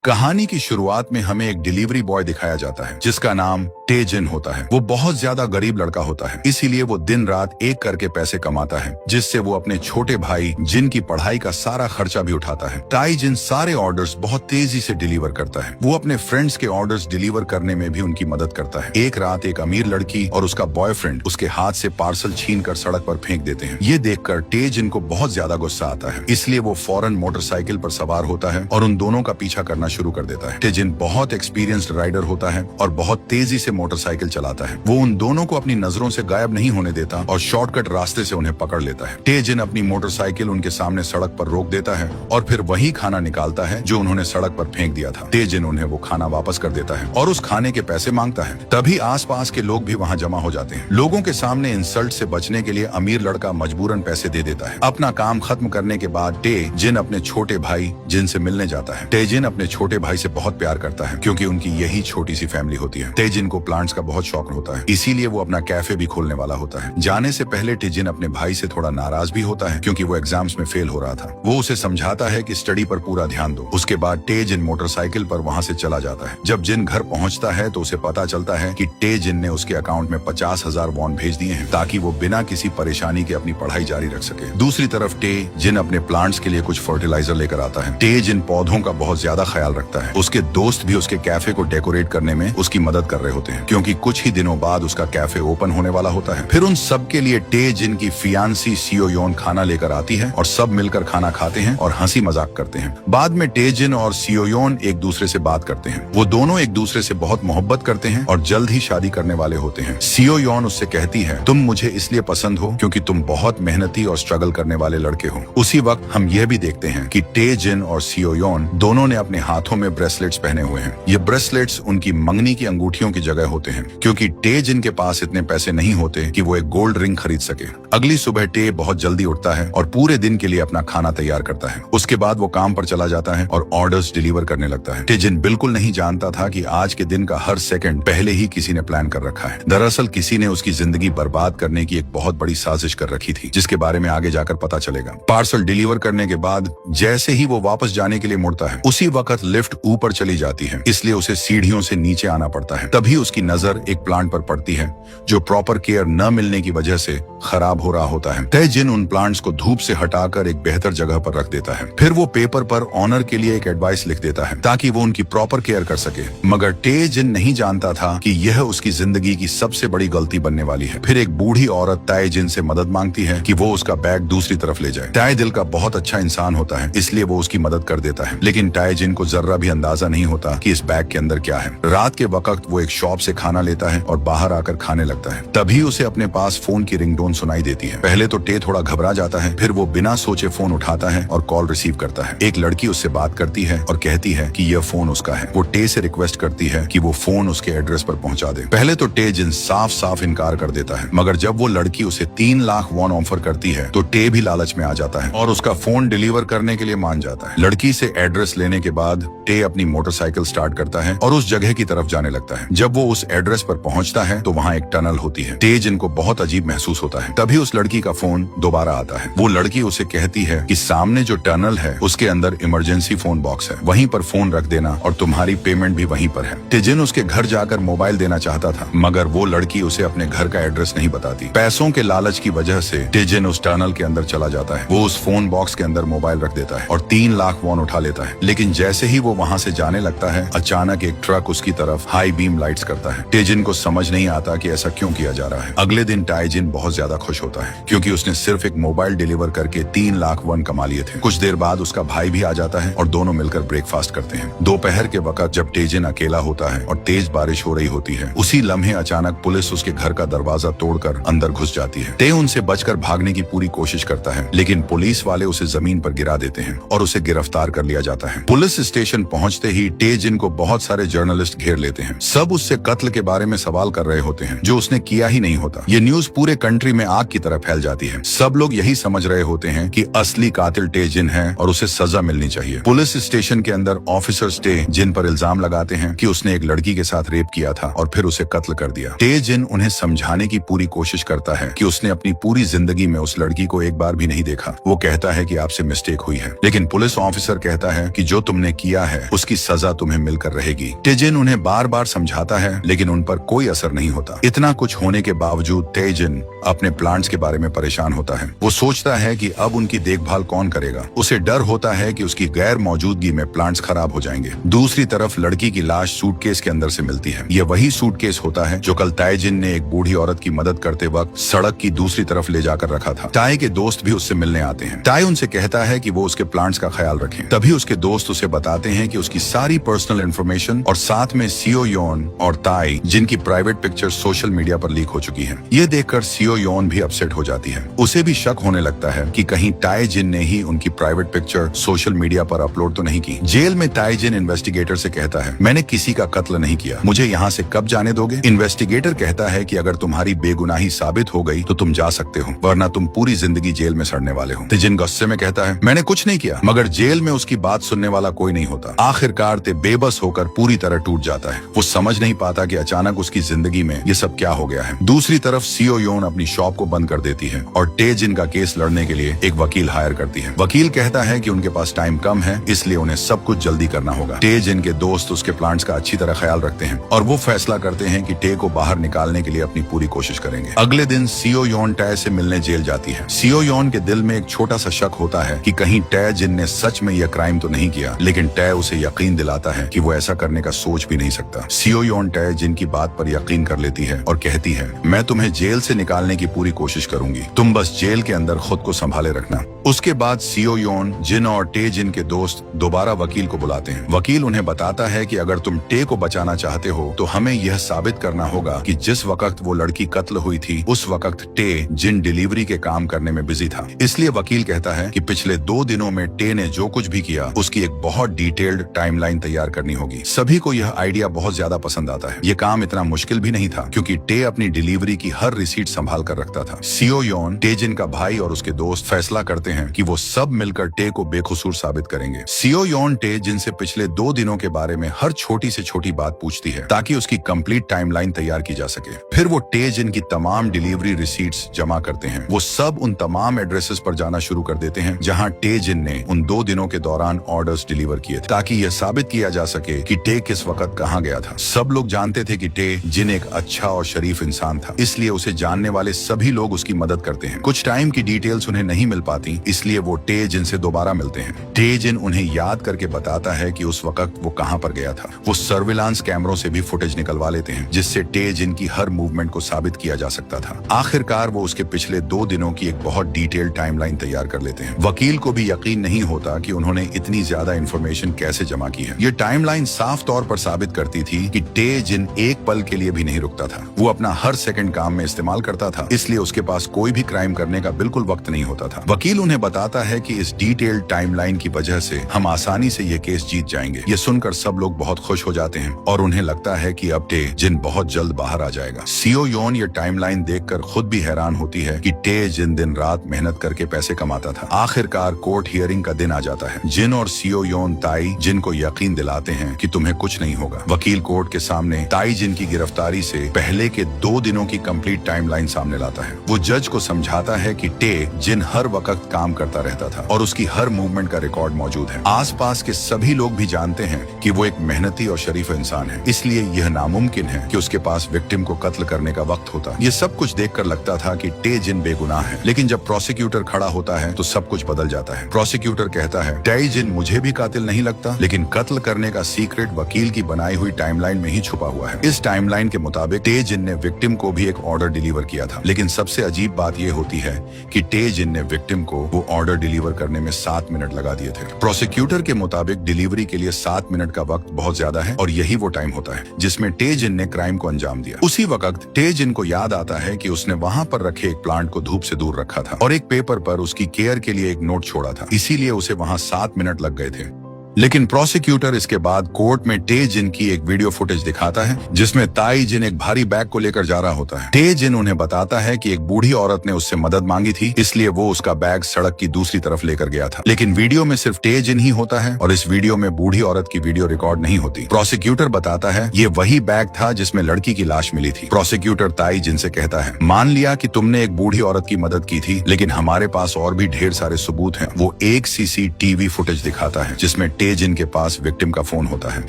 कहानी की शुरुआत में हमें एक डिलीवरी बॉय दिखाया जाता है जिसका नाम टे जिन होता है। वो बहुत ज्यादा गरीब लड़का होता है, इसीलिए वो दिन रात एक करके पैसे कमाता है, जिससे वो अपने छोटे भाई जिन की पढ़ाई का सारा खर्चा भी उठाता है। टाई जिन सारे ऑर्डर्स बहुत तेजी से डिलीवर करता है। वो अपने फ्रेंड्स के ऑर्डर्स डिलीवर करने में भी उनकी मदद करता है। एक रात एक अमीर लड़की और उसका बॉयफ्रेंड उसके हाथ से पार्सल छीनकर सड़क पर फेंक देते हैं। ये देखकर टे जिन को बहुत ज्यादा गुस्सा आता है, इसलिए वो फौरन मोटरसाइकिल पर सवार होता है और उन दोनों का पीछा करना शुरू कर देता है। टे जिन बहुत एक्सपीरियंस्ड राइडर होता है और बहुत तेजी से मोटरसाइकिल चलाता है। वो उन दोनों को अपनी नजरों से गायब नहीं होने देता और शॉर्टकट रास्ते से उन्हें पकड़ लेता है। टे जिन अपनी मोटरसाइकिल उनके सामने सड़क पर रोक देता है और फिर वही खाना निकालता है जो उन्होंने सड़क पर फेंक दिया था। टे जिन उन्हें वो खाना वापस कर देता है और उस खाने के पैसे मांगता है। तभी आसपास के लोग भी वहाँ जमा हो जाते हैं। लोगों के सामने इंसल्ट से बचने के लिए अमीर लड़का मजबूरन पैसे दे देता है। अपना काम खत्म करने के बाद टे जिन अपने छोटे भाई जिन से मिलने जाता है। टे जिन अपने छोटे भाई से बहुत प्यार करता है क्योंकि उनकी यही छोटी सी फैमिली होती है। टे जिन को प्लांट्स का बहुत शौक होता है, इसीलिए वो अपना कैफे भी खोलने वाला होता है। जाने से पहले टे जिन अपने भाई से थोड़ा नाराज भी होता है क्योंकि वो एग्जाम्स में फेल हो रहा था। वो उसे समझाता है कि स्टडी पर पूरा ध्यान दो। उसके बाद टे जिन मोटरसाइकिल पर वहाँ से चला जाता है। जब जिन घर पहुँचता है तो उसे पता चलता है कि टे जिन ने उसके अकाउंट में 50,000 वॉन भेज दिए हैं ताकि वो बिना किसी परेशानी के अपनी पढ़ाई जारी रख सके। दूसरी तरफ टे जिन अपने प्लांट्स के लिए कुछ फर्टिलाइजर लेकर आता है। टे जिन पौधों का बहुत ज्यादा ख्याल रखता है। उसके दोस्त भी उसके कैफे को डेकोरेट करने में उसकी मदद कर रहे होते हैं क्योंकि कुछ ही दिनों बाद उसका कैफे ओपन होने वाला होता है। फिर उन सब के लिए टे जिन की फियांसी सियो योन खाना लेकर आती है और सब मिलकर खाना खाते हैं और हंसी मजाक करते हैं। बाद में टे जिन और सियो योन एक दूसरे से बात करते हैं। वो दोनों एक दूसरे से बहुत मोहब्बत करते हैं और जल्द ही शादी करने वाले होते हैं। सियो योन उससे कहती है, तुम मुझे इसलिए पसंद हो क्योंकि तुम बहुत मेहनती और स्ट्रगल करने वाले लड़के हो। उसी वक्त हम यह भी देखते हैं कि टे जिन और सियो योन दोनों ने अपने हाथों में ब्रेसलेट्स पहने हुए हैं। ये ब्रेसलेट्स उनकी मंगनी की अंगूठियों की जगह होते हैं क्योंकि टे जिन के पास इतने पैसे नहीं होते कि वो एक गोल्ड रिंग खरीद सके। अगली सुबह टे बहुत जल्दी उठता है और पूरे दिन के लिए अपना खाना तैयार करता है। उसके बाद वो काम पर चला जाता है और ऑर्डर्स डिलीवर करने लगता है। टे जिन बिल्कुल नहीं जानता था कि आज के दिन का हर सेकंड पहले ही किसी ने प्लान कर रखा है। दरअसल किसी ने उसकी जिंदगी बर्बाद करने की एक बहुत बड़ी साजिश कर रखी थी, जिसके बारे में आगे जाकर पता चलेगा। पार्सल डिलीवर करने के बाद जैसे ही वो वापस जाने के लिए मुड़ता है, उसी वक्त लिफ्ट ऊपर चली जाती है, इसलिए उसे सीढ़ियों से नीचे आना पड़ता है। तभी उसकी नजर एक प्लांट पर पड़ती है जो प्रॉपर केयर न मिलने की वजह से खराब हो रहा होता है। टे जिन उन प्लांट्स को धूप से हटाकर एक बेहतर जगह पर रख देता है। फिर वो पेपर पर ऑनर के लिए एक एडवाइस लिख देता है ताकि वो उनकी प्रॉपर केयर कर सके। मगर टे जिन नहीं जानता था कि यह उसकी जिंदगी की सबसे बड़ी गलती बनने वाली है। फिर एक बूढ़ी औरत टाई जिन से मदद मांगती है कि वो उसका बैग दूसरी तरफ ले जाए। टाई दिल का बहुत अच्छा इंसान होता है, इसलिए वो उसकी मदद कर देता है, लेकिन टाई जिन को जर्रा भी अंदाजा नहीं होता कि इस बैग के अंदर क्या है। रात के वक्त वो एक शॉप से खाना लेता है और बाहर आकर खाने लगता है। तभी उसे अपने पास फोन की रिंगटोन सुनाई देती है। पहले तो टे थोड़ा घबरा जाता है, फिर वो बिना सोचे फोन उठाता है और कॉल रिसीव करता है। एक लड़की उससे बात करती है और कहती है कि यह फोन उसका है। वो टे से रिक्वेस्ट करती है कि वो फोन उसके एड्रेस पर पहुंचा दे। पहले तो टे जिन साफ साफ इनकार कर देता है, मगर जब वो लड़की उसे 3 लाख वॉन ऑफर करती है तो टे भी लालच में आ जाता है और उसका फोन डिलीवर करने के लिए मान जाता है। लड़की से एड्रेस लेने के बाद टे अपनी मोटरसाइकिल स्टार्ट करता है और उस जगह की तरफ जाने लगता है। जब वो उस एड्रेस पर पहुंचता है तो वहाँ एक टनल होती है। टे जिन को बहुत अजीब महसूस होता है। तभी उस लड़की का फोन दोबारा आता है। वो लड़की उसे कहती है कि सामने जो टनल है उसके अंदर इमरजेंसी फोन बॉक्स है, वहीं पर फोन रख देना और तुम्हारी पेमेंट भी वहीं पर है। टे जिन उसके घर जाकर मोबाइल देना चाहता था, मगर वो लड़की उसे अपने घर का एड्रेस नहीं बताती। पैसों के लालच की वजह से टे जिन उस टनल के अंदर चला जाता है। वो उस फोन बॉक्स के अंदर मोबाइल रख देता है और 3 लाख वॉन उठा लेता है। लेकिन जैसे ही वो वहाँ से जाने लगता है, अचानक एक ट्रक उसकी तरफ हाई बीम लाइट्स करता है। टे जिन को समझ नहीं आता कि ऐसा क्यों किया जा रहा है। अगले दिन टाई जिन बहुत ज्यादा खुश होता है क्योंकि उसने सिर्फ एक मोबाइल डिलीवर करके 3 लाख वॉन कमा लिए थे। कुछ देर बाद उसका भाई भी आ जाता है और दोनों मिलकर ब्रेकफास्ट करते हैं। दोपहर के वक्त जब टे जिन अकेला होता है और तेज बारिश हो रही होती है, उसी लम्हे अचानक पुलिस उसके घर का दरवाजा तोड़कर अंदर घुस जाती है। टे उनसे बचकर भागने की पूरी कोशिश करता है, लेकिन पुलिस वाले उसे जमीन पर गिरा देते हैं और उसे गिरफ्तार कर लिया जाता है। पुलिस स्टेशन पहुंचते ही टे जिन को बहुत सारे जर्नलिस्ट घेर लेते हैं। सब उससे कत्ल के बारे में सवाल कर रहे होते हैं जो उसने किया ही नहीं होता। ये न्यूज पूरे कंट्री में आग की तरह फैल जाती है। सब लोग यही समझ रहे होते हैं कि असली कातिल टे जिन है और उसे सजा मिलनी चाहिए। पुलिस स्टेशन के अंदर ऑफिसर्स टे जिन पर इल्जाम लगाते हैं कि उसने एक लड़की के साथ रेप किया था और फिर उसे कत्ल कर दिया। टे जिन उन्हें समझाने की पूरी कोशिश करता है कि उसने अपनी पूरी जिंदगी में उस लड़की को एक बार भी नहीं देखा। वो कहता है कि आपसे मिस्टेक हुई है, लेकिन पुलिस ऑफिसर कहता है कि जो तुमने किया किया है उसकी सजा तुम्हें मिलकर रहेगी। टेजिन उन्हें बार बार समझाता है लेकिन उन पर कोई असर नहीं होता। इतना कुछ होने के बावजूद टेजिन अपने प्लांट्स के बारे में परेशान होता है। वो सोचता है कि अब उनकी देखभाल कौन करेगा। उसे डर होता है कि उसकी गैर मौजूदगी में प्लांट्स खराब हो जाएंगे। दूसरी तरफ लड़की की लाश सूटकेस के अंदर से मिलती है। यह वही सूटकेस होता है जो कल ताइजिन ने एक बूढ़ी औरत की मदद करते वक्त सड़क की दूसरी तरफ ले जाकर रखा था। टाई के दोस्त भी उससे मिलने आते हैं। टाई उनसे कहता है कि वो उसके प्लांट्स का ख्याल रखें। तभी उसके दोस्त उसे बताते हैं कि उसकी सारी पर्सनल इंफॉर्मेशन और साथ में सियो योन और ताई जिनकी प्राइवेट पिक्चर सोशल मीडिया पर लीक हो चुकी है। ये देखकर सियो योन भी अपसेट हो जाती है। उसे भी शक होने लगता है कि कहीं ताइजिन ने ही उनकी प्राइवेट पिक्चर सोशल मीडिया पर अपलोड तो नहीं की। जेल में ताइजिन इन्वेस्टिगेटर से कहता है, मैंने किसी का कत्ल नहीं किया, मुझे यहाँ से कब जाने दोगे? इन्वेस्टिगेटर कहता है कि अगर तुम्हारी बेगुनाही साबित हो गई तो तुम जा सकते हो, वरना तुम पूरी जिंदगी जेल में सड़ने वाले हो। ताइजिन गुस्से में कहता है, मैंने कुछ नहीं किया। मगर जेल में उसकी बात सुनने वाला कोई नहीं होता। आखिरकार ते बेबस होकर पूरी तरह टूट जाता है। वो समझ नहीं पाता कि अचानक उसकी जिंदगी में ये सब क्या हो गया है। दूसरी तरफ सियो योन अपनी शॉप को बंद कर देती है और टेजिन का केस लड़ने के लिए एक वकील हायर करती है। वकील कहता है कि उनके पास टाइम कम है, इसलिए उन्हें सब कुछ जल्दी करना होगा। टेजिन के दोस्त उसके प्लांट्स का अच्छी तरह ख्याल रखते हैं और वो फैसला करते हैं कि टे को बाहर निकालने के लिए अपनी पूरी कोशिश करेंगे। अगले दिन सियो योन टे से मिलने जेल जाती है। सियो योन के दिल में एक छोटा सा शक होता है कि कहीं टे जिन ने सच में यह क्राइम तो नहीं किया, लेकिन टे उसे यकीन दिलाता है कि वो ऐसा करने का सोच भी नहीं सकता। सियो योन टे जिन की बात पर यकीन कर लेती है और कहती है, मैं तुम्हें जेल से निकालने की पूरी कोशिश करूंगी, तुम बस जेल के अंदर खुद को संभाले रखना। उसके बाद सियो योन, जिन और टे जिन के दोस्त दोबारा वकील को बुलाते हैं। वकील उन्हें बताता है कि अगर तुम टे को बचाना चाहते हो तो हमें यह साबित करना होगा कि जिस वक्त वो लड़की कत्ल हुई थी उस वक्त टे जिन डिलीवरी के काम करने में बिजी था। इसलिए वकील कहता है कि पिछले 2 दिनों में टे ने जो कुछ भी किया उसकी एक बहुत डिटेल्ड टाइमलाइन तैयार करनी होगी। सभी को यह आइडिया बहुत ज्यादा पसंद आता है। ये काम इतना मुश्किल भी नहीं था क्योंकि टे अपनी डिलीवरी की हर रिसीट संभाल कर रखता था। सियो योन, टे जिन का भाई और उसके दोस्त फैसला करते हैं कि वो सब मिलकर टे को बेकसूर साबित करेंगे। सियो योन टे जिन से पिछले 2 दिनों के बारे में हर छोटी से छोटी बात पूछती है ताकि उसकी कंप्लीट टाइमलाइन तैयार की जा सके। फिर वो टे जिन की तमाम डिलीवरी रिसीट्स जमा करते हैं। वो सब उन तमाम एड्रेसेस पर जाना शुरू कर देते हैं जहां टे जिन ने उन 2 दिनों के दौरान ऑर्डर्स डिलीवर किए थे, ताकि यह साबित किया जा सके कि टे किस वक्त कहां गया था। सब लोग जानते थे कि टे जिन एक अच्छा और शरीफ इंसान था, इसलिए उसे जानने वाले सभी लोग उसकी मदद करते हैं। कुछ टाइम की डिटेल्स उन्हें नहीं मिल पाती, इसलिए वो टे जिन से दोबारा मिलते हैं। टे जिन उन्हें याद करके बताता है कि उस वक्त वो कहां पर गया था। वो सर्विलांस कैमरों से भी फुटेज निकलवा लेते हैं जिससे टे जिन की हर मूवमेंट को साबित किया जा सकता था। आखिरकार वो उसके पिछले 2 दिनों की एक बहुत डिटेल्ड टाइमलाइन तैयार कर लेते हैं। वकील को भी यकीन नहीं होता कि उन्होंने इतनी ज्यादा इंफॉर्मेशन कैसे जमा की है। ये टाइमलाइन साफ तौर पर साबित करती थी कि टे जिन एक पल के लिए भी नहीं रुकता था। वो अपना हर सेकंड काम में इस्तेमाल करता था, इसलिए उसके पास कोई भी क्राइम करने का बिल्कुल वक्त नहीं होता था। वकील उन्हें बताता है कि इस डिटेल्ड टाइमलाइन की वजह से हम आसानी से ये केस जीत जाएंगे। ये सुनकर सब लोग बहुत खुश हो जाते हैं और उन्हें लगता है कि अब टे जिन बहुत जल्द बाहर आ जाएगा। सियो योन ये टाइमलाइन देखकर खुद भी हैरान होती है कि टे जिन दिन रात मेहनत करके पैसे कमाता था। आखिरकार कोर्ट हियरिंग का दिन आ जाता है। जिन और सियो योन ताई जिन को यकीन दिलाते हैं कि तुम्हें कुछ नहीं होगा। वकील कोर्ट के सामने ताई जिन की गिरफ्तारी से पहले के 2 दिनों की कंप्लीट टाइमलाइन सामने लाता है। वो जज को समझाता है कि टे जिन हर वक्त काम करता रहता था और उसकी हर मूवमेंट का रिकॉर्ड मौजूद है। आसपास के सभी लोग भी जानते हैं कि वो एक मेहनती और शरीफ इंसान है, इसलिए यह नामुमकिन है कि उसके पास विक्टिम को कत्ल करने का वक्त होता। ये सब कुछ देखकर लगता था कि टे जिन बेगुनाह है, लेकिन जब प्रोसिक्यूटर खड़ा होता है तो सब कुछ बदल जाता है। प्रोसिक्यूटर कहता है, टे जिन मुझे भी कातिल नहीं लगता, लेकिन कत्ल करने का सीक्रेट वकील की बनाई हुई टाइमलाइन में ही छुपा हुआ है। इस टाइमलाइन के मुताबिक टे जिन ने विक्टिम को भी एक ऑर्डर डिलीवर किया था, लेकिन सबसे अजीब बात यह होती है कि टे जिन ने विक्टिम को वो ऑर्डर डिलीवर करने में 7 मिनट लगा दिए थे। प्रोसिक्यूटर के मुताबिक डिलीवरी के लिए 7 मिनट का वक्त बहुत ज्यादा है और यही वो टाइम होता है जिसमें टे जिन ने क्राइम को अंजाम दिया। उसी वक्त टे जिन को याद आता है कि उसने वहां पर रखे एक प्लांट को धूप से दूर रखा था और एक पेपर पर उसकी केयर के लिए एक नोट छोड़ा था, इसीलिए उसे वहां 7 मिनट लग गए थे। लेकिन प्रोसिक्यूटर इसके बाद कोर्ट में टे जिन की एक वीडियो फुटेज दिखाता है जिसमें ताई जिन एक भारी बैग को लेकर जा रहा होता है। टे जिन उन्हें बताता है कि एक बूढ़ी औरत ने उससे मदद मांगी थी, इसलिए वो उसका बैग सड़क की दूसरी तरफ लेकर गया था। लेकिन वीडियो में सिर्फ टे जिन ही होता है और इस वीडियो में बूढ़ी औरत की वीडियो रिकॉर्ड नहीं होती। प्रोसिक्यूटर बताता है ये वही बैग था जिसमें लड़की की लाश मिली थी। प्रोसिक्यूटर ताई जिन से कहता है, मान लिया कि तुमने एक बूढ़ी औरत की मदद की थी, लेकिन हमारे पास और भी ढेर सारे सबूत हैं। वो एक CCTV फुटेज दिखाता है जिसमें टेजिन के पास विक्टिम का फोन होता है।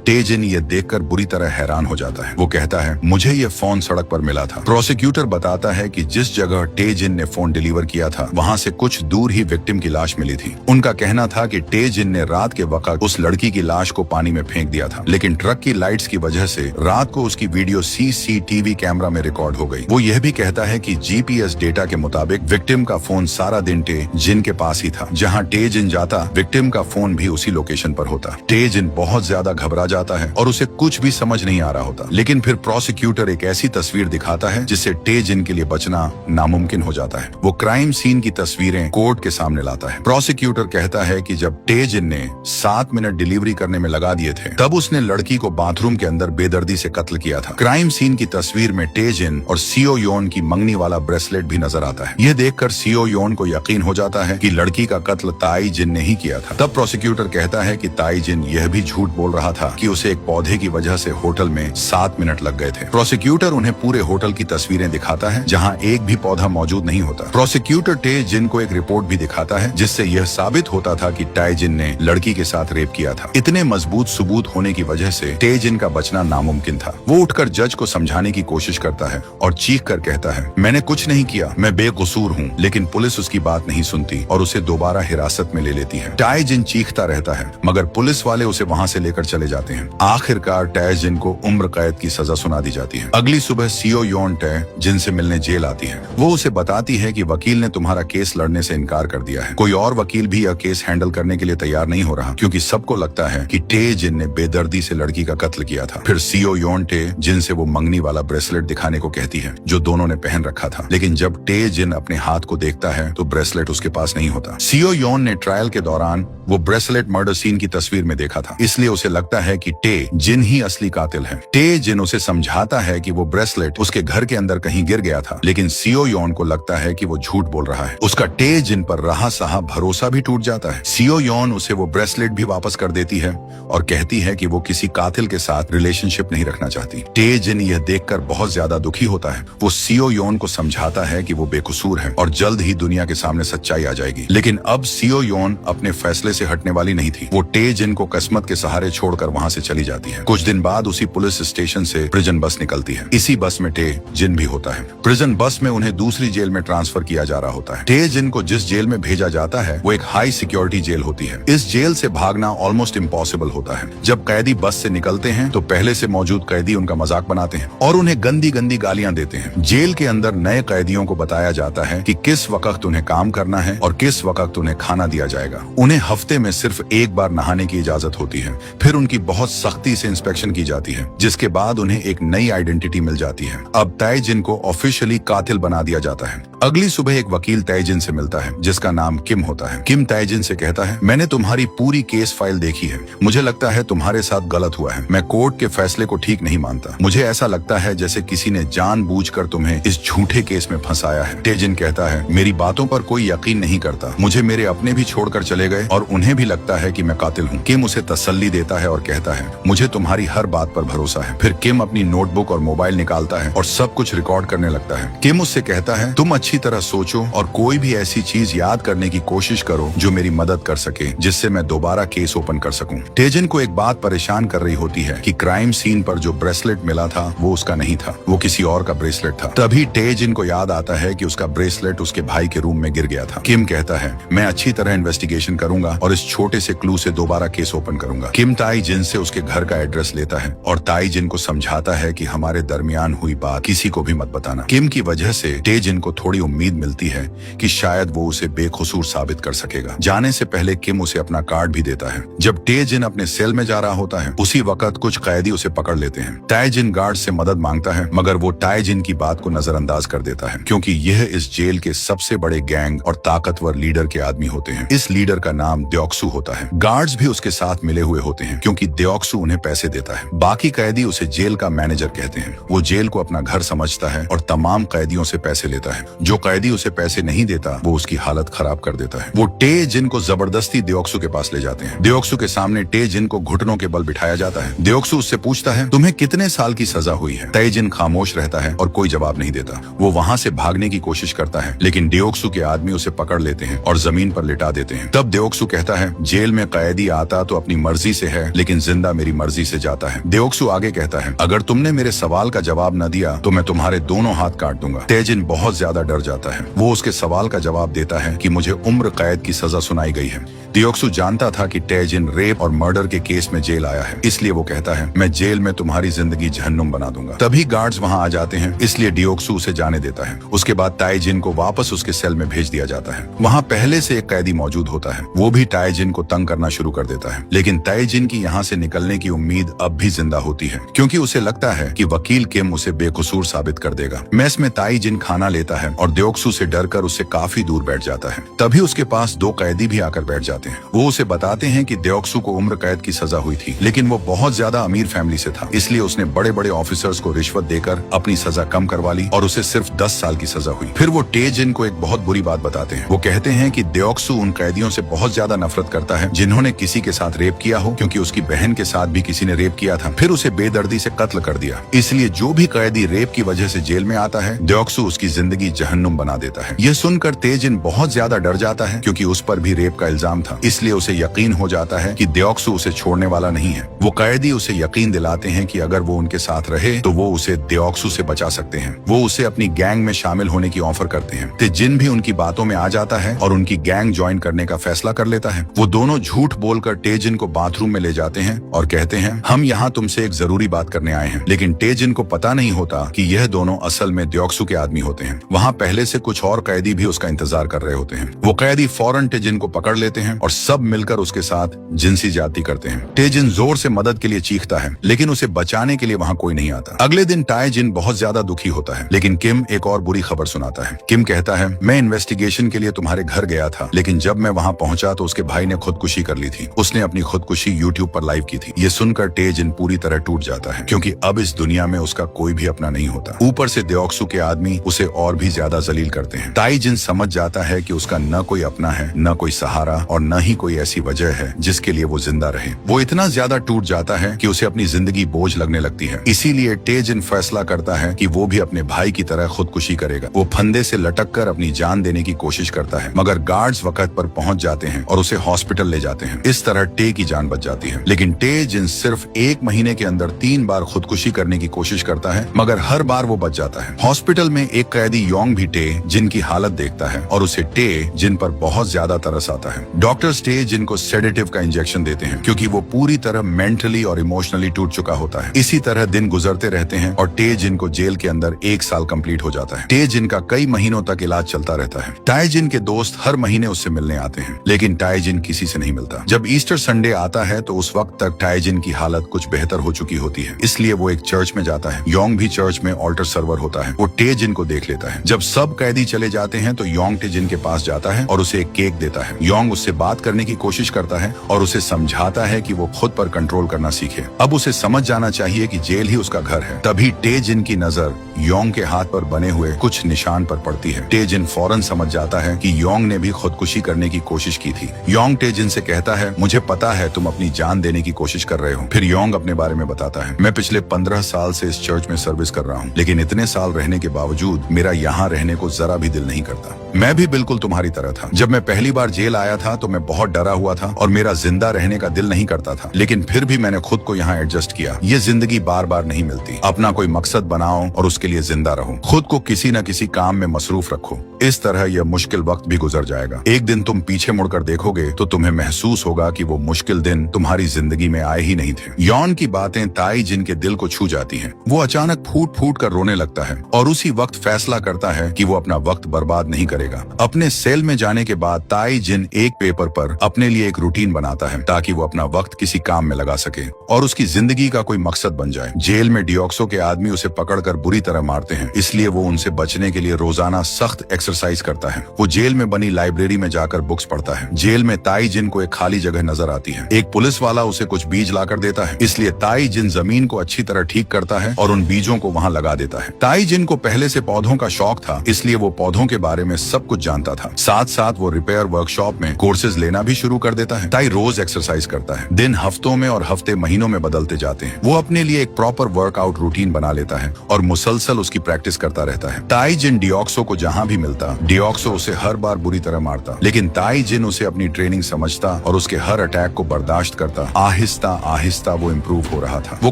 टेजिन ये देखकर बुरी तरह हैरान हो जाता है। वो कहता है, मुझे ये फोन सड़क पर मिला था। प्रोसिक्यूटर बताता है कि जिस जगह टेजिन ने फोन डिलीवर किया था वहाँ से कुछ दूर ही विक्टिम की लाश मिली थी। उनका कहना था कि टेजिन ने रात के वक्त उस लड़की की लाश को पानी में फेंक दिया था, लेकिन ट्रक की लाइट्स की वजह से रात को उसकी वीडियो सीसीटीवी कैमरा में रिकॉर्ड हो गई। वो यह भी कहता है कि जीपीएस डेटा के मुताबिक विक्टिम का फोन सारा दिन टेजिन के पास ही था। जहाँ टेजिन जाता विक्टिम का फोन भी उसी लोकेशन पर होता। टेजिन बहुत ज्यादा घबरा जाता है और उसे कुछ भी समझ नहीं आ रहा होता, लेकिन फिर प्रोसिक्यूटर एक ऐसी तस्वीर दिखाता है जिससे टेजिन के लिए बचना नामुमकिन हो जाता है। वो क्राइम सीन की तस्वीरें कोर्ट के सामने लाता है। प्रोसिक्यूटर कहता है कि जब टेजिन ने 7 मिनट डिलीवरी करने में लगा दिए थे तब उसने लड़की को बाथरूम के अंदर बेदर्दी से कत्ल किया था। क्राइम सीन की तस्वीर में टेजिन और सीओ योन की मंगनी वाला ब्रेसलेट भी नजर आता है। यह देखकर सीओ योन को यकीन हो जाता है कि लड़की का कत्ल ताई जिन ने ही किया था। तब प्रोसिक्यूटर कहता है कि ताई जिन यह भी झूठ बोल रहा था कि उसे एक पौधे की वजह से होटल में 7 मिनट लग गए थे। प्रोसिक्यूटर उन्हें पूरे होटल की तस्वीरें दिखाता है जहां एक भी पौधा मौजूद नहीं होता। प्रोसिक्यूटर टे जिन को एक रिपोर्ट भी दिखाता है जिससे यह साबित होता था कि ताई जिन ने लड़की के साथ रेप किया था। इतने मजबूत सबूत होने की वजह से टे जिन का बचना नामुमकिन था। वो उठकर जज को समझाने की कोशिश करता है और चीख कर कहता है, मैंने कुछ नहीं किया, मैं बेकसूर हूँ। लेकिन पुलिस उसकी बात नहीं सुनती और उसे दोबारा हिरासत में ले लेती है। ताई जिन चीखता रहता है मगर पुलिस वाले उसे वहाँ से लेकर चले जाते हैं। आखिरकार ताई जिन को उम्र कैद की सजा सुना दी जाती है। अगली सुबह सीओ योन ताई जिन से मिलने जेल आती है। वो उसे बताती है कि वकील ने तुम्हारा केस लड़ने से इनकार कर दिया है। कोई और वकील भी यह केस हैंडल करने के लिए तैयार नहीं हो रहा क्योंकि सबको लगता है कि टे जिन ने बेदर्दी से लड़की का कत्ल किया था। फिर सीओ योन टे जिन से वो मंगनी वाला ब्रेसलेट दिखाने को कहती है जो दोनों ने पहन रखा था, लेकिन जब टे जिन अपने हाथ को देखता है तो ब्रेसलेट उसके पास नहीं होता। सीओ योन ने ट्रायल के दौरान वो ब्रेसलेट मर्डर सीन की तस्वीर में देखा था, इसलिए उसे लगता है कि टे जिन ही असली कातिल है। टे जिन उसे समझाता है कि वो ब्रेसलेट उसके घर के अंदर कहीं गिर गया था, लेकिन सीओ योन को लगता है कि वो झूठ बोल रहा है। उसका टे जिन पर रहा सहा भरोसा भी टूट जाता है। सीओ योन उसे वो ब्रेसलेट भी वापस कर देती है और कहती है कि वो किसी कातिल के साथ रिलेशनशिप नहीं रखना चाहती। टे जिन यह देखकर बहुत ज्यादा दुखी होता है। वो सीओ योन को समझाता है कि वो बेकसूर है और जल्द ही दुनिया के सामने सच्चाई आ जाएगी। लेकिन अब सीओ योन अपने फैसले से हटने वाली नहीं थी। वो टे जिन को किस्मत के सहारे छोड़कर वहाँ से चली जाती है। कुछ दिन बाद उसी पुलिस स्टेशन से प्रिजन बस निकलती है। इसी बस में टे जिन भी होता है। प्रिजन बस में उन्हें दूसरी जेल में ट्रांसफर किया जा रहा होता है। टे जिन को जिस जेल में भेजा जाता है वो एक हाई सिक्योरिटी जेल होती है। इस जेल से भागना ऑलमोस्ट इम्पॉसिबल होता है। जब कैदी बस से निकलते हैं तो पहले से मौजूद कैदी उनका मजाक बनाते हैं और उन्हें गंदी गंदी गालियां देते हैं। जेल के अंदर नए कैदियों को बताया जाता है कि किस वक्त उन्हें काम करना है और किस वक्त उन्हें खाना दिया जाएगा। उन्हें हफ्ते में सिर्फ एक बार नहाने की इजाजत होती है। फिर उनकी बहुत सख्ती से इंस्पेक्शन की जाती है, जिसके बाद उन्हें एक नई आइडेंटिटी मिल जाती है। अब ताई जिन को ऑफिशियली कातिल बना दिया जाता है। अगली सुबह एक वकील ताई जिन से मिलता है जिसका नाम किम होता है। किम ताई जिन से कहता है, मैंने तुम्हारी पूरी केस फाइल देखी है। मुझे लगता है तुम्हारे साथ गलत हुआ है। मैं कोर्ट के फैसले को ठीक नहीं मानता। मुझे ऐसा लगता है जैसे किसी ने जानबूझकर तुम्हें इस झूठे केस में फंसाया है। ताई जिन कहता है, मेरी बातों पर कोई यकीन नहीं करता। मुझे मेरे अपने भी छोड़कर चले गए और उन्हें भी लगता है कि मैं कातिल हूँ। किम उसे तसल्ली देता है और कहता है, मुझे तुम्हारी हर बात पर भरोसा है। फिर किम अपनी नोटबुक और मोबाइल निकालता है और सब कुछ रिकॉर्ड करने लगता है। किम उससे कहता है, तुम अच्छी तरह सोचो और कोई भी ऐसी चीज याद करने की कोशिश करो जो मेरी मदद कर सके, जिससे मैं दोबारा केस ओपन कर सकूं। ताई जिन को एक बात परेशान कर रही होती है कि क्राइम सीन पर जो ब्रेसलेट मिला था वो उसका नहीं था, वो किसी और का ब्रेसलेट था। तभी ताई जिन को याद आता है कि उसका ब्रेसलेट उसके भाई के रूम में गिर गया था। किम कहता है, मैं अच्छी तरह इन्वेस्टिगेशन करूंगा और इस छोटे से क्लू से दोबारा केस ओपन करूंगा। किम ताई जिन से उसके घर का एड्रेस लेता है और ताई जिन को समझाता है कि हमारे दरमियान हुई बात किसी को भी मत बताना। किम की वजह से ताई जिन को थोड़ी उम्मीद मिलती है कि शायद वो उसे बेकसूर साबित कर सकेगा। जाने से पहले किम उसे अपना कार्ड भी देता है। जब ताई जिन अपने सेल में जा रहा होता है उसी वक्त कुछ कैदी उसे पकड़ लेते हैं। ताई जिन गार्ड से मदद मांगता है मगर वो ताई जिन की बात को नजरअंदाज कर देता है क्योंकि यह इस जेल के सबसे बड़े गैंग और ताकतवर लीडर के आदमी होते हैं। इस लीडर का नाम द्योक्सू होता है। गार्ड्स भी उसके साथ मिले हुए होते हैं क्योंकि द्योक्सू उन्हें पैसे देता है। बाकी कैदी उसे जेल का मैनेजर कहते हैं। वो जेल को अपना घर समझता है और तमाम कैदियों से पैसे लेता है। जो कैदी उसे पैसे नहीं देता वो उसकी हालत खराब कर देता है। वो ताई जिन को जबरदस्ती द्योक्सू के पास ले जाते हैं। द्योक्सू के सामने ताई जिन को घुटनों के बल बिठाया जाता है। द्योक्सू उससे पूछता है, तुम्हें कितने साल की सजा हुई है? ताई जिन खामोश रहता है और कोई जवाब नहीं देता। वो वहाँ से भागने की कोशिश करता है लेकिन द्योक्सू के आदमी उसे पकड़ लेते हैं और जमीन पर लिटा देते हैं। तब द्योक्सू कहता है, जेल में कैदी कैदी आता तो अपनी मर्जी से है, लेकिन जिंदा मेरी मर्जी से जाता है। देओक्सू आगे कहता है, अगर तुमने मेरे सवाल का जवाब न दिया तो मैं तुम्हारे दोनों हाथ काट दूंगा। तेजिन बहुत ज्यादा डर जाता है। वो उसके सवाल का जवाब देता है कि मुझे उम्र कैद की सजा सुनाई गई है। देओक्सू जानता था कि तेजिन रेप और मर्डर के केस में जेल आया है, इसलिए वो कहता है, मैं जेल में तुम्हारी जिंदगी जहन्नुम बना दूंगा। तभी गार्ड्स वहां आ जाते हैं, इसलिए देओक्सू उसे जाने देता है। उसके बाद ताइजिन को वापस उसके सेल में भेज दिया जाता है। वहां पहले से एक कैदी मौजूद होता है। वो भी ताइजिन को तंग करना शुरू कर देता है, लेकिन ताइजिन की यहाँ से निकलने की उम्मीद अब भी जिंदा होती है, क्योंकि उसे लगता है कि वकील किम उसे बेकसूर साबित कर देगा। मेस में ताइजिन खाना लेता है और देओक्सू से डरकर उससे काफी दूर बैठ जाता है। तभी उसके पास दो कैदी भी आकर बैठ जाते हैं। वो उसे बताते हैं कि देओक्सू को उम्र कैद की सजा हुई थी, लेकिन वो बहुत ज्यादा अमीर फैमिली से था, इसलिए उसने बड़े बड़े ऑफिसर्स को रिश्वत देकर अपनी सजा कम करवा ली और उसे सिर्फ 10 साल की सजा हुई। फिर वो तेजिन को एक बहुत बुरी बात बताते हैं। वो कहते हैं कि देओक्सू उन कैदियों से बहुत ज्यादा नफरत करता है जिन्होंने किसी के साथ रेप किया हो, क्योंकि उसकी बहन के साथ भी किसी ने रेप किया था, फिर उसे बेदर्दी से कत्ल कर दिया। इसलिए जो भी कैदी रेप की वजह से जेल में आता है, देओक्सू उसकी जिंदगी जहन्नुम बना देता है। यह सुनकर तेजिन बहुत ज्यादा डर जाता है, क्योंकि उस पर भी रेप का इल्जाम था। इसलिए उसे यकीन हो जाता है कि देओक्सू उसे छोड़ने वाला नहीं है। वो कैदी उसे यकीन दिलाते हैं कि अगर वो उनके साथ रहे तो वो उसे देओक्सू से बचा सकते हैं। वो उसे अपनी गैंग में शामिल होने की ऑफर करते हैं। तेजिन भी उनकी बातों में आ जाता है और उनकी गैंग ज्वाइन करने का फैसला कर लेता है। वो दोनों झूठ बोलकर तेजिन को बाथरूम में ले जाते हैं और कहते हैं, हम यहाँ तुमसे एक जरूरी बात करने आए हैं। लेकिन तेजिन को पता नहीं होता कि यह दोनों असल में देओक्सू के आदमी होते हैं। वहाँ पहले से कुछ और कैदी भी उसका इंतजार कर रहे होते हैं। वो कैदी फौरन तेजिन को पकड़ लेते हैं और सब मिलकर उसके साथ जिनसी ज्यादती करते हैं। तेजिन जोर से मदद के लिए चीखता है, लेकिन उसे बचाने के लिए वहाँ कोई नहीं आता। अगले दिन ताइजिन बहुत ज्यादा दुखी होता है, लेकिन किम एक और बुरी खबर सुनाता है। किम कहता है, मैं इन्वेस्टिगेशन के लिए तुम्हारे घर गया था, लेकिन जब मैं वहाँ पहुंचा तो उसके भाई ने खुदकुशी कर ली थी। उसने अपनी खुदकुशी यूट्यूब पर लाइव की थी। ये सुनकर तेजिन पूरी तरह टूट जाता है, क्योंकि अब इस दुनिया में उसका कोई भी अपना नहीं होता। ऊपर से देओक्सू के आदमी उसे और भी ज्यादा जलील करते हैं। ताइजिन समझ जाता है कि उसका न कोई अपना है, न कोई सहारा और न ही कोई ऐसी वजह है जिसके लिए वो जिंदा रहे। वो इतना ज्यादा टूट जाता है कि उसे अपनी जिंदगी बोझ लगने लगती है। इसीलिए तेजिन फैसला करता है कि वो भी अपने भाई की तरह खुदकुशी करेगा। वो फंदे से लटक कर अपनी जान देने की कोशिश करता है, मगर गार्ड्स वक्त पर पहुंच जाते हैं और उसे हॉस्पिटल ले जाते हैं। इस तरह टे की जान बच जाती है। लेकिन तेजिन सिर्फ 1 महीने के अंदर 3 बार खुदकुशी करने की कोशिश करता है, मगर हर बार वो बच जाता है। हॉस्पिटल में एक कैदी योंग भी टे जिन की हालत देखता है और उसे टे जिन पर बहुत ज्यादा तरस आता है। डॉक्टर्स टे जिन को सेडेटिव का इंजेक्शन देते हैं, क्योंकि वो पूरी तरह मेंटली और इमोशनली टूट चुका होता है। इसी तरह दिन गुजरते रहते हैं और टे जिन को जेल के अंदर 1 साल कंप्लीट हो जाता है। टे जिन का कई महीनों तक इलाज चलता रहता है। ताइजिन के दोस्त हर महीने उससे मिलने आते हैं, लेकिन ताइजिन किसी से नहीं मिलता। जब ईस्टर संडे आता है तो उस वक्त तक ताइजिन की हालत कुछ बेहतर हो चुकी होती है, इसलिए वो एक चर्च में जाता है। योंग भी चर्च में ऑल्टर सर्वर होता है। वो तेजिन को देख लेता है। जब सब कैदी चले जाते हैं तो योंग तेजिन के पास जाता है और उसे एक केक देता है। योंग उससे बात करने की कोशिश करता है और उसे समझाता है कि वो खुद पर कंट्रोल करना सीखे। अब उसे समझ जाना चाहिए कि जेल ही उसका घर है। तभी तेजिन की नजर योंग के हाथ पर बने हुए कुछ निशान पर पड़ती है। तेजिन फौरन समझ जाता है कि योंग ने भी खुदकुशी करने की कोशिश की थी। योंग तेजिन से कहता है, मुझे पता है तुम अपनी जान देने की कोशिश कर रहे हो। फिर योंग अपने बारे में बताता है, मैं पिछले 15 साल से इस चर्च में सर्विस कर रहा हूँ, लेकिन इतने साल रहने के बावजूद मेरा यहाँ रहने को जरा भी दिल नहीं करता। मैं भी बिल्कुल तुम्हारी तरह था। जब मैं पहली बार जेल आया था तो मैं बहुत डरा हुआ था और मेरा जिंदा रहने का दिल नहीं करता था, लेकिन फिर भी मैंने खुद को यहाँ एडजस्ट किया। ये जिंदगी बार बार नहीं मिलती। अपना कोई मकसद बनाओ और उसके लिए जिंदा रहो। खुद को किसी न किसी काम में मसरूफ रखो। इस तरह यह मुश्किल वक्त भी गुजर जाएगा। एक दिन तुम पीछे मुड़कर देखोगे तो तुम्हें महसूस होगा कि वो मुश्किल दिन तुम्हारी जिंदगी में आए ही नहीं थे। यॉन की बातें ताइजिन के दिल को छू जाती हैं। वो अचानक फूट फूट कर रोने लगता है और उसी वक्त फैसला करता है कि वो अपना वक्त बर्बाद नहीं करेगा। अपने सेल में जाने के बाद ताइजिन एक पेपर पर अपने लिए एक रूटीन बनाता है ताकि वो अपना वक्त किसी काम में लगा सके और उसकी जिंदगी का कोई मकसद बन जाए। जेल में डिओक्सो के आदमी उसे पकड़कर बुरी तरह मारते हैं, इसलिए वो उनसे बचने के लिए रोजाना सख्त एक्सरसाइज करता है। वो जेल में बनी लाइब्रेरी में जाकर बुक्स पढ़ता है। जेल में ताइजिन को एक खाली जगह नजर आती है। एक पुलिस वाला उसे कुछ बीज लाकर देता है, इसलिए ताइजिन जमीन को अच्छी तरह ठीक करता है और उन बीजों को वहाँ लगा देता है। ताइजिन को पहले से पौधों का शौक था, इसलिए वो पौधों के बारे में सब कुछ जानता था। साथ साथ वो रिपेयर वर्कशॉप में कोर्सेज लेना भी शुरू कर देता है। ताई रोज एक्सरसाइज करता है। दिन हफ्तों में और हफ्ते महीनों में बदलते जाते हैं। वो अपने लिए एक प्रॉपर वर्कआउट रूटीन बना लेता है और मुसलसल उसकी प्रैक्टिस करता रहता है। ताइजिन डिओक्सो को जहाँ भी मिलता, डिओक्सो उसे हर बार बुरी तरह मारता, लेकिन ताइजिन उसे अपनी ट्रेनिंग समझता और उसके उसके हर अटैक को बर्दाश्त करता। आहिस्ता आहिस्ता वो इम्प्रूव हो रहा था। वो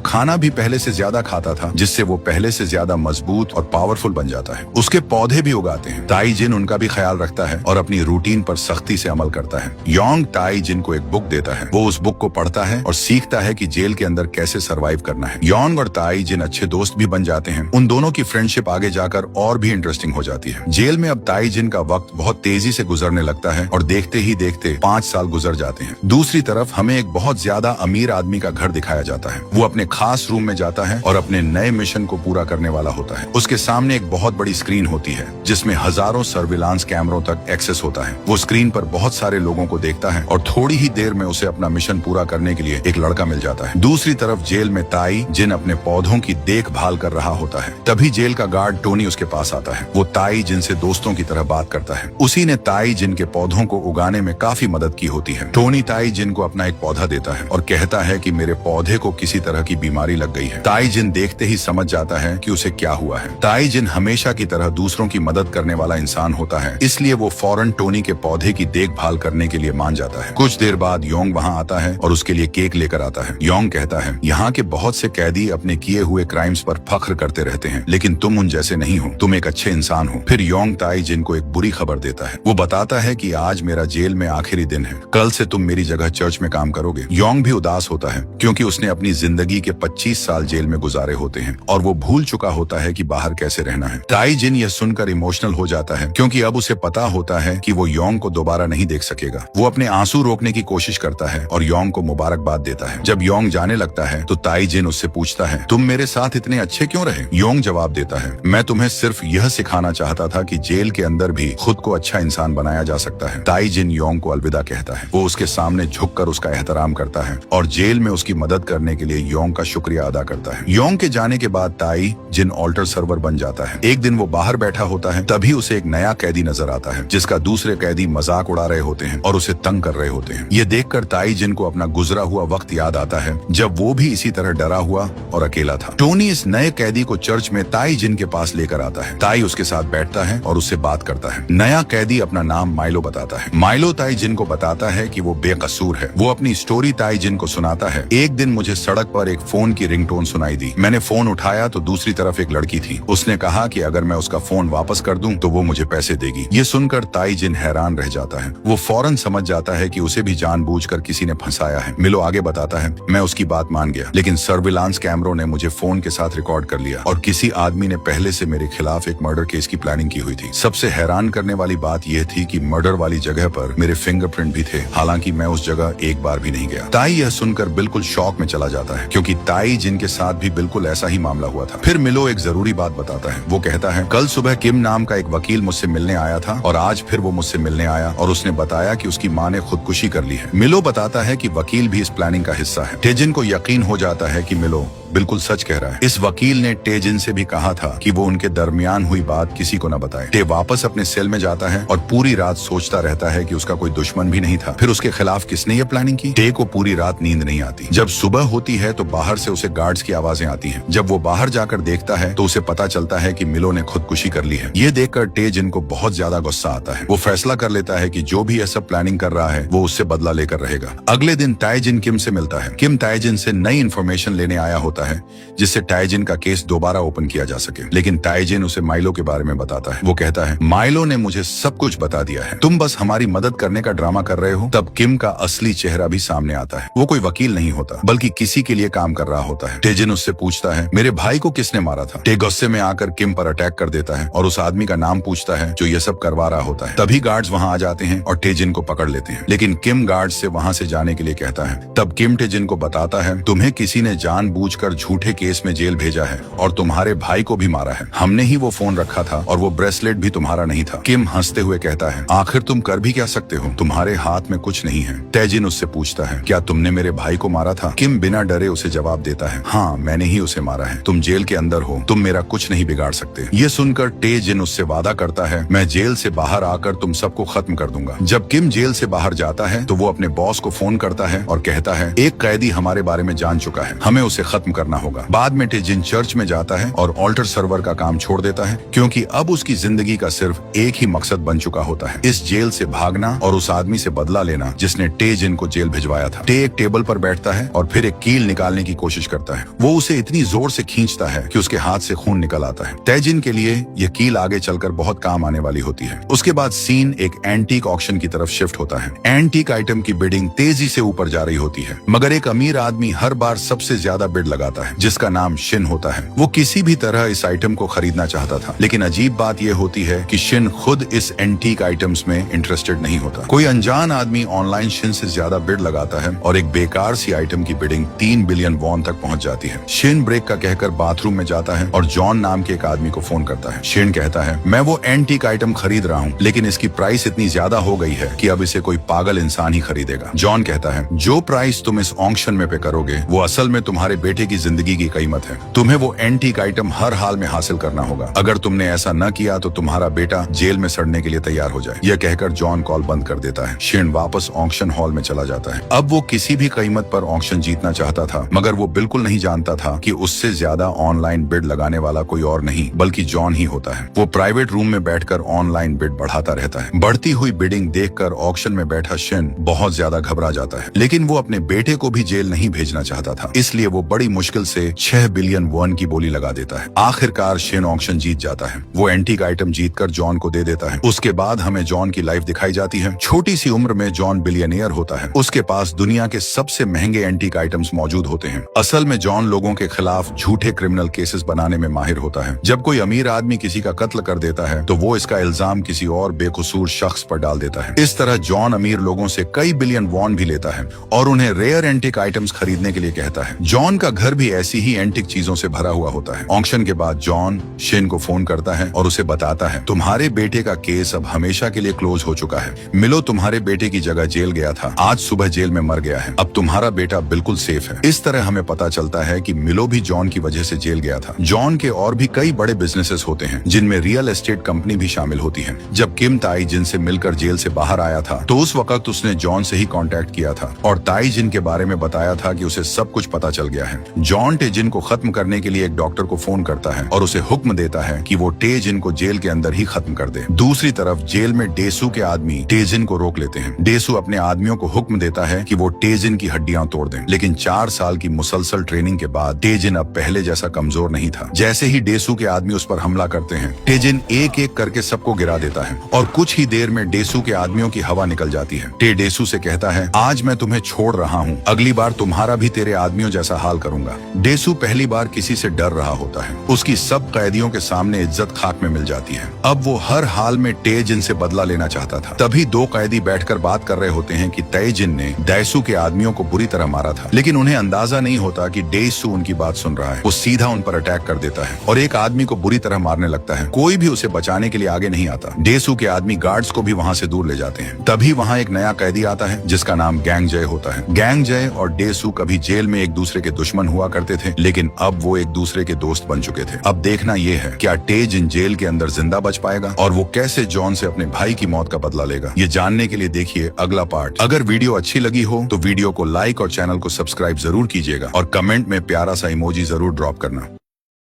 खाना भी पहले से ज्यादा खाता था, जिससे वो पहले से ज्यादा मजबूत और पावरफुल बन जाता है। उसके पौधे भी उगाते हैं। ताई जिन उनका भी ख्याल रखता है और अपनी रूटीन पर सख्ती से अमल करता है। योंग ताई जिन को एक बुक देता है। वो उस बुक को पढ़ता है और सीखता है कि जेल के अंदर कैसे सरवाइव करना है। योंग और ताई जिन अच्छे दोस्त भी बन जाते हैं। उन दोनों की फ्रेंडशिप आगे जाकर और भी इंटरेस्टिंग हो जाती है। जेल में अब ताई जिन का वक्त बहुत तेजी से गुजरने लगता है और देखते ही देखते 5 साल गुजर जाते हैं। दूसरी तरफ हमें एक बहुत ज्यादा अमीर आदमी का घर दिखाया जाता है। वो अपने खास रूम में जाता है और अपने नए मिशन को पूरा करने वाला होता है। उसके सामने एक बहुत बड़ी स्क्रीन होती है जिसमें हजारों सर्विलांस कैमरों तक एक्सेस होता है। वो स्क्रीन पर बहुत सारे लोगों को देखता है और थोड़ी ही देर में उसे अपना मिशन पूरा करने के लिए एक लड़का मिल जाता है। दूसरी तरफ जेल में ताई जिन अपने पौधों की देखभाल कर रहा होता है। तभी जेल का गार्ड टोनी उसके पास आता है। वो ताई जिन से दोस्तों की तरह बात करता है। उसी ने ताई जिन के पौधों को उगाने में काफी मदद की होती है। टोनी ताई जिन को अपना एक पौधा देता है और कहता है कि मेरे पौधे को किसी तरह की बीमारी लग गई है। ताई जिन देखते ही समझ जाता है कि उसे क्या हुआ है। ताई जिन हमेशा की तरह दूसरों की मदद करने वाला इंसान होता है, इसलिए वो फौरन टोनी के पौधे की देखभाल करने के लिए मान जाता है। कुछ देर बाद योंग वहाँ आता है और उसके लिए केक लेकर आता है। योंग कहता है, यहाँ के बहुत से कैदी अपने किए हुए क्राइम्स पर फख्र करते रहते हैं, लेकिन तुम उन जैसे नहीं हो। तुम एक अच्छे इंसान हो। फिर योंग ताई जिन को एक बुरी खबर देता है। वो बताता है कि आज मेरा जेल में आखिरी दिन है। कल से तुम मेरी जगह चर्च में काम करोगे। योंग भी उदास होता है क्योंकि उसने अपनी जिंदगी के 25 साल जेल में गुजारे होते हैं और वो भूल चुका होता है कि बाहर कैसे रहना है। ताई जिन यह सुनकर इमोशनल हो जाता है क्योंकि अब उसे पता होता है कि वो योंग को दोबारा नहीं देख सकेगा। वो अपने आंसू रोकने की कोशिश करता है और योंग को मुबारकबाद देता है। जब योंग जाने लगता है तो ताई जिन उससे पूछता है, तुम मेरे साथ इतने अच्छे क्यों रहे? योंग जवाब देता है, मैं तुम्हें सिर्फ यह सिखाना चाहता था कि जेल के अंदर भी खुद को अच्छा इंसान बनाया जा सकता है। ताई जिन योंग को अलविदा कहता है। वो उसके सामने झुककर उसका एहतराम करता है और जेल में उसकी मदद करने के लिए योंग का शुक्रिया अदा करता है। योंग के जाने के बाद ताई जिन ऑल्टर सर्वर बन जाता है। एक दिन वो बाहर बैठा होता है, तभी उसे एक नया कैदी नजर आता है जिसका दूसरे कैदी मजाक उड़ा रहे होते हैं और उसे तंग कर रहे होते हैं। ये देखकर ताई जिन को अपना गुजरा हुआ वक्त याद आता है जब वो भी इसी तरह डरा हुआ और अकेला था। टोनी इस नए कैदी को चर्च में ताई जिन के पास लेकर आता है। ताई उसके साथ बैठता है और उससे बात करता है। नया कैदी अपना नाम माइलो बताता है। माइलो ताई जिन को बताता है कि वो बेकसूर है। वो अपनी स्टोरी ताई जिन को सुनाता है। एक दिन मुझे सड़क पर एक फोन की रिंगटोन सुनाई दी। मैंने फोन उठाया तो दूसरी तरफ एक लड़की थी। उसने कहा कि अगर मैं उसका फोन वापस कर दूं तो वो मुझे पैसे देगी। ये सुनकर ताई जिन हैरान रह जाता है। वो फौरन समझ जाता है कि उसे भी जानबूझकर किसी ने फंसाया है। मिलो आगे बताता है, मैं उसकी बात मान गया, लेकिन सर्विलांस कैमरों ने मुझे फोन के साथ रिकॉर्ड कर लिया और किसी आदमी ने पहले से मेरे खिलाफ एक मर्डर केस की प्लानिंग की हुई थी। सबसे हैरान करने वाली बात यह थी कि मर्डर वाली जगह पर मेरे फिंगरप्रिंट भी थे, हालांकि मैं उस जगह एक बार भी नहीं गया। ताई यह सुनकर बिल्कुल शॉक में चला जाता है क्योंकि ताई जिन के साथ भी बिल्कुल ऐसा ही मामला हुआ था। फिर मिलो एक जरूरी बात बताता है। वो कहता है, कल सुबह किम नाम का एक वकील मुझसे मिलने आया था और आज फिर वो मुझसे मिलने आया और उसने बताया कि उसकी माँ ने खुदकुशी कर ली है। मिलो बताता है कि वकील भी इस प्लानिंग का हिस्सा है। टेजिन को यकीन हो जाता है कि मिलो बिल्कुल सच कह रहा है। इस वकील ने टेजिन से भी कहा था कि वो उनके दरमियान हुई बात किसी को न बताए। टे वापस अपने सेल में जाता है और पूरी रात सोचता रहता है कि उसका कोई दुश्मन भी नहीं था। फिर उसके खिलाफ किसने ये प्लानिंग की? टे को पूरी रात नींद नहीं आती। जब सुबह होती है तो बाहर से उसे गार्ड्स की आवाजें आती हैं। जब वो बाहर जाकर देखता है तो उसे पता चलता है कि मिलो ने खुदकुशी कर ली है। ये देखकर टेजिन को बहुत ज्यादा गुस्सा आता है। वो फैसला कर लेता है कि जो भी ऐसा प्लानिंग कर रहा है वो उससे बदला लेकर रहेगा। अगले दिन ताइजिन किम से मिलता है। किम ताइजिन से नई इन्फॉर्मेशन लेने आया होता है जिससे ताइजिन का केस दोबारा ओपन किया जा सके, लेकिन ताइजिन उसे माइलो के बारे में बताता है। वो कहता है, माइलो ने मुझे सब कुछ बता दिया है, तुम बस हमारी मदद करने का ड्रामा कर रहे हो। तब किम का असली चेहरा भी सामने आता है। वो कोई वकील नहीं होता बल्कि किसी के लिए काम कर रहा होता है। टेजिन उससे पूछता है, मेरे भाई को किसने मारा था? टे गुस्से में आकर किम पर अटैक कर देता है और उस आदमी का नाम पूछता है जो ये सब करवा रहा होता है। तभी गार्ड्स वहां आ जाते हैं और टेजिन को पकड़ लेते हैं, लेकिन किम गार्ड्स से वहां से जाने के लिए कहता है। तब किम टेजिन को बताता है, तुम्हें किसी ने जानबूझकर झूठे केस में जेल भेजा है और तुम्हारे भाई को भी मारा है। हमने ही वो फोन रखा था और वो ब्रेसलेट भी तुम्हारा नहीं था। किम हंसते हुए कहता है, आखिर तुम कर भी क्या सकते हो, तुम्हारे हाथ में कुछ नहीं है। तेजिन उससे पूछता है, क्या तुमने मेरे भाई को मारा था? किम बिना डरे उसे जवाब देता है, हाँ मैंने ही उसे मारा है। तुम जेल के अंदर हो, तुम मेरा कुछ नहीं बिगाड़ सकते। ये सुनकर तेजिन उससे वादा करता है, मैं जेल से बाहर आकर तुम सबको खत्म कर दूंगा। जब किम जेल से बाहर जाता है तो वो अपने बॉस को फोन करता है और कहता है, एक कैदी हमारे बारे में जान चुका है, हमें उसे खत्म करना होगा। बाद में टेजिन चर्च में जाता है और ऑल्टर सर्वर का काम छोड़ देता है, क्योंकि अब उसकी जिंदगी का सिर्फ एक ही मकसद बन चुका होता है, इस जेल से भागना और उस आदमी से बदला लेना जिसने टेजिन को जेल भिजवाया था। टे एक टेबल पर बैठता है और फिर एक कील निकालने की कोशिश करता है। वो उसे इतनी जोर से खींचता है कि उसके हाथ से खून निकल आता है। टेजिन के लिए यह कील आगे चलकर बहुत काम आने वाली होती है। उसके बाद सीन एक एंटीक ऑक्शन की तरफ शिफ्ट होता है। एंटीक आइटम की बिडिंग तेजी से ऊपर जा रही होती है, मगर एक अमीर आदमी हर बार सबसे ज्यादा बिड लगाता है, जिसका नाम शिन होता है। वो किसी भी तरह इस आइटम को खरीदना चाहता था, लेकिन अजीब बात यह होती है कि शिन खुद इस एंटीक आइटम्स में इंटरेस्टेड नहीं होता। कोई अनजान आदमी ऑनलाइन शिन से ज्यादा बिड लगाता है और एक बेकार सी आइटम की बिडिंग 3 बिलियन वॉन तक पहुंच जाती है। शिन ब्रेक का कहकर बाथरूम में जाता है और जॉन नाम के एक आदमी को फोन करता है। शिन कहता है, मैं वो एंटीक आइटम खरीद रहा हूँ, लेकिन इसकी प्राइस इतनी ज्यादा हो गई है कि अब इसे कोई पागल इंसान ही खरीदेगा। जॉन कहता है, जो प्राइस तुम इस ऑक्शन में पे करोगे वो असल में तुम्हारे बेटे की जिंदगी की कीमत है। तुम्हें वो एंटीक आइटम हर हाल में हासिल करना होगा। अगर तुमने ऐसा न किया तो तुम्हारा बेटा जेल में सड़ने के लिए तैयार हो जाए। यह कहकर जॉन कॉल बंद कर देता है। शिन वापस ऑक्शन हॉल में चला जाता है। अब वो किसी भी कीमत पर ऑक्शन जीतना चाहता था, मगर वो बिल्कुल नहीं जानता था कि उससे ज्यादा ऑनलाइन बिड लगाने वाला कोई और नहीं बल्कि जॉन ही होता है। वो प्राइवेट रूम में बैठकर ऑनलाइन बिड बढ़ाता रहता है। बढ़ती हुई बिडिंग देखकर ऑक्शन में बैठा शिन बहुत ज्यादा घबरा जाता है, लेकिन वो अपने बेटे को भी जेल नहीं भेजना चाहता था, इसलिए वो बड़ी मुश्किल से 6 बिलियन वॉन की बोली लगा देता है। आखिरकार शिन ऑक्शन जीत जाता है। वो एंटीक आइटम जीतकर जॉन को दे देता है। उसके बाद हमें जॉन की लाइफ दिखाई जाती है। छोटी सी उम्र में जॉन बिलियनियर होता है। उसके पास दुनिया के सबसे महंगे एंटीक आइटम्स मौजूद होते हैं। असल में जॉन लोगों के खिलाफ झूठे क्रिमिनल केसेस बनाने में माहिर होता है। जब कोई अमीर आदमी किसी का कत्ल कर देता है तो वो इसका इल्जाम किसी और बेकसूर शख्स पर डाल देता है। इस तरह जॉन अमीर लोगों से कई बिलियन वॉन भी लेता है और उन्हें रेयर एंटीक आइटम्स खरीदने के लिए कहता है। जॉन का घर भी ऐसी ही एंटीक चीजों से भरा हुआ होता है। ऑक्शन के बाद जॉन शिन को फोन करता है और उसे बताता है, तुम्हारे बेटे का केस अब हमेशा के लिए क्लोज हो चुका है। मिलो तुम्हारे बेटे की जगह जेल गया था, आज सुबह जेल में मर गया है। अब तुम्हारा बेटा बिल्कुल सेफ है। इस तरह हमें पता चलता है कि मिलो भी जॉन की वजह से जेल गया था। जॉन के और भी कई बड़े बिजनेसेस होते हैं, जिनमें रियल एस्टेट कंपनी भी शामिल होती है। जब किम ताई जिन से मिलकर जेल से बाहर आया था तो उस वक्त उसने जॉन से ही कांटेक्ट किया था और ताई जिन के बारे में बताया था कि उसे सब कुछ पता चल गया है। जॉन टेजिन को खत्म करने के लिए एक डॉक्टर को फोन करता है और उसे हुक्म देता है कि वो टेजिन को जेल के अंदर ही खत्म कर दे। दूसरी तरफ जेल में डेसू के आदमी टेजिन को रोक लेते हैं। डेसू अपने आदमियों को हुक्म देता है कि वो टेजिन की हड्डियां तोड़ दें, लेकिन 4 साल की मुसलसल ट्रेनिंग के बाद टेजिन अब पहले जैसा कमजोर नहीं था। जैसे ही डेसू के आदमी उस पर हमला करते हैं, टेजिन एक एक करके सबको गिरा देता है और कुछ ही देर में डेसू के आदमियों की हवा निकल जाती है। टे डेसू से कहता है, आज मैं तुम्हें छोड़ रहा हूँ, अगली बार तुम्हारा भी तेरे आदमियों जैसा हाल करूंगा। डेसू पहली बार किसी से डर रहा होता है। उसकी सब कैदियों के सामने इज्जत खाक में मिल जाती है। अब वो हर हाल में टेजिन से बदला लेना चाहता था। तभी 2 कैदी बैठकर बात कर रहे होते हैं कि तेजिन ने डेसू के आदमियों को बुरी तरह मारा था, लेकिन उन्हें अंदाजा नहीं होता कि डेसू उनकी बात सुन रहा है। वो सीधा उन पर अटैक कर देता है और एक आदमी को बुरी तरह मारने लगता है। कोई भी उसे बचाने के लिए आगे नहीं आता। डेसू के आदमी गार्ड्स को भी वहाँ से दूर ले जाते हैं। तभी वहाँ एक नया कैदी आता है जिसका नाम गैंग जय होता है। गैंग जय और डेसू कभी जेल में एक दूसरे के दुश्मन हुआ करते थे, लेकिन अब वो एक दूसरे के दोस्त बन चुके थे। अब देखना ये है, क्या टेजिन जेल के अंदर जिंदा बच पाएगा और वो कैसे जॉन से अपने भाई की मौत का बदला लेगा। ये जानने के लिए देखिए अगला पार्ट। अगर वीडियो अच्छी लगी हो तो वीडियो को लाइक और चैनल को सब्सक्राइब जरूर कीजिएगा और कमेंट में प्यारा सा इमोजी जरूर ड्रॉप करना।